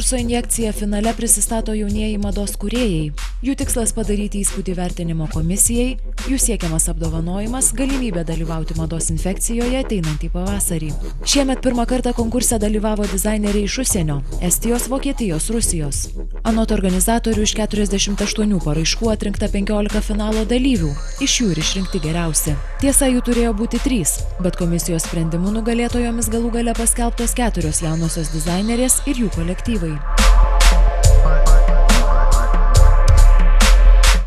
konkurso injekcija finale prisistato jaunieji mados kūrėjai. Jų tikslas padaryti įspūdį vertinimo komisijai, jų siekiamas apdovanojimas, galimybė dalyvauti mados infekcijoje ateinantį pavasarį. Šiemet pirmą kartą konkurse dalyvavo dizaineriai iš užsienio – Estijos, Vokietijos, Rusijos. Anot organizatorių iš 48 paraiškų atrinkta 15 finalo dalyvių, iš jų ir išrinkti geriausi. Tiesa, jų turėjo būti 3, bet komisijos sprendimų nugalėtojomis galų gale paskelbtos 4 jaunosios dizainerės ir jų kolektyvai.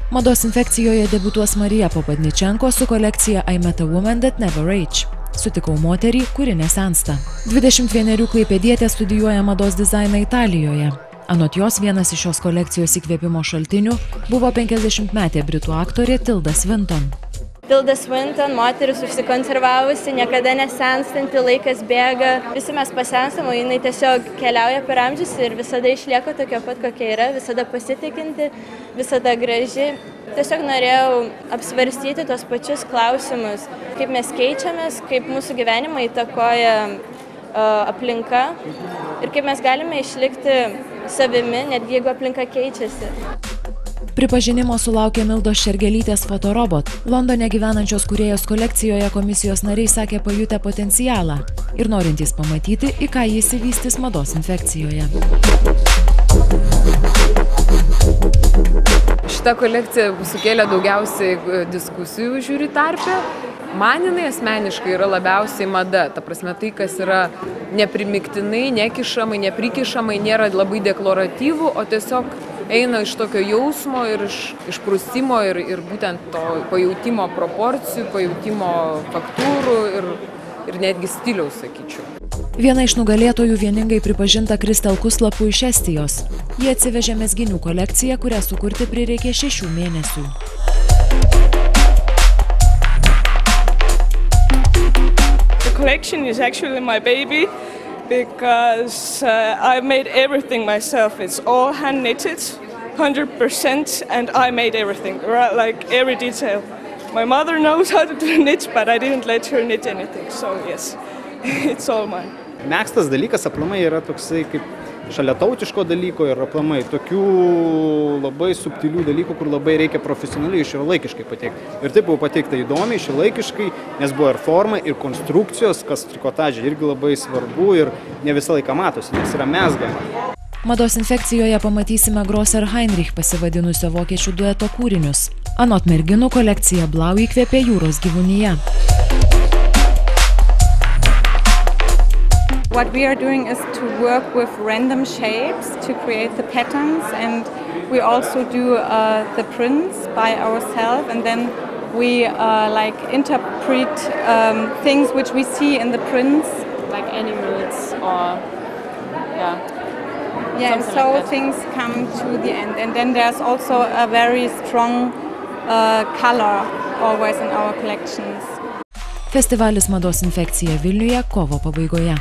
Mados infekcijoje debiutuos Marija Popadničenko su kolekcija I Met a Woman That Never Age. Sutikau moterį, kuri nesensta. 21 klaipėdietė studijuoja mados dizainą Italijoje. Anot jos, vienas iš šios kolekcijos įkvėpimo šaltinių buvo 50-metė britų aktorė Tilda Swinton. Tilda Swinton, moteris užsikonservavusi, niekada nesenstanti, laikas bėga, visi mes pasensam, o jinai tiesiog keliauja per amžius ir visada išlieka tokia pat, kokia yra, visada pasitikinti, visada graži. Tiesiog norėjau apsvarstyti tos pačius klausimus, kaip mes keičiamės, kaip mūsų gyvenimą įtakoja aplinka ir kaip mes galime išlikti savimi, netgi jeigu aplinka keičiasi. Pripažinimo sulaukė Mildos Šergelytės fotorobot. Londone gyvenančios kūrėjos kolekcijoje komisijos nariai sakė pajutę potencialą ir norintys pamatyti, į ką jis įvystys mados infekcijoje. Šita kolekcija sukėlė daugiausiai diskusijų žiūri tarpe. Man jinai asmeniškai yra labiausiai mada. Ta prasme, tai, kas yra neprimiktinai, nekišamai, neprikišamai, nėra labai deklaratyvų, o tiesiog eina iš tokio jausmo ir iš prūsimo ir būtent to pajautimo proporcijų, pajautimo faktūrų ir netgi stiliaus, sakyčiau. Viena iš nugalėtojų vieningai pripažinta Kristel Kuslapu iš Estijos. Jie atsivežė mezginių kolekciją, kurią sukurti prireikė 6 mėnesių. The collection is actually my baby. Because I made everything myself. It's all hand knitted, 100%, and I made everything, right? Like every detail. My mother knows how to knit, but I didn't let her knit anything, so yes, it's all mine. Mėgstas dalykas aplamai yra toksai kaip šalia tautiško dalyko ir aplamai tokių labai subtilių dalykų, kur labai reikia profesionaliai šiuolaikiškai pateikti. Ir taip buvo pateikta įdomiai, šiuolaikiškai, nes buvo ir forma, ir konstrukcijos, kas trikotažė irgi labai svarbu ir ne visą laiką matosi, nes yra mezgama. Mados infekcijoje pamatysime Grosser Heinrich pasivadinusio vokiečių dueto kūrinius. Anot merginų kolekcija Blau įkvėpė jūros gyvūniją. What we are doing is to work with random shapes to create the patterns, and we also do the prints by ourselves, and then we like interpret things which we see in the prints, like animals or yeah, and so like things come to the end, and then there's also a very strong color always in our collections. Festivalis Mados infekcija Vilniuje kovo pabaigoje.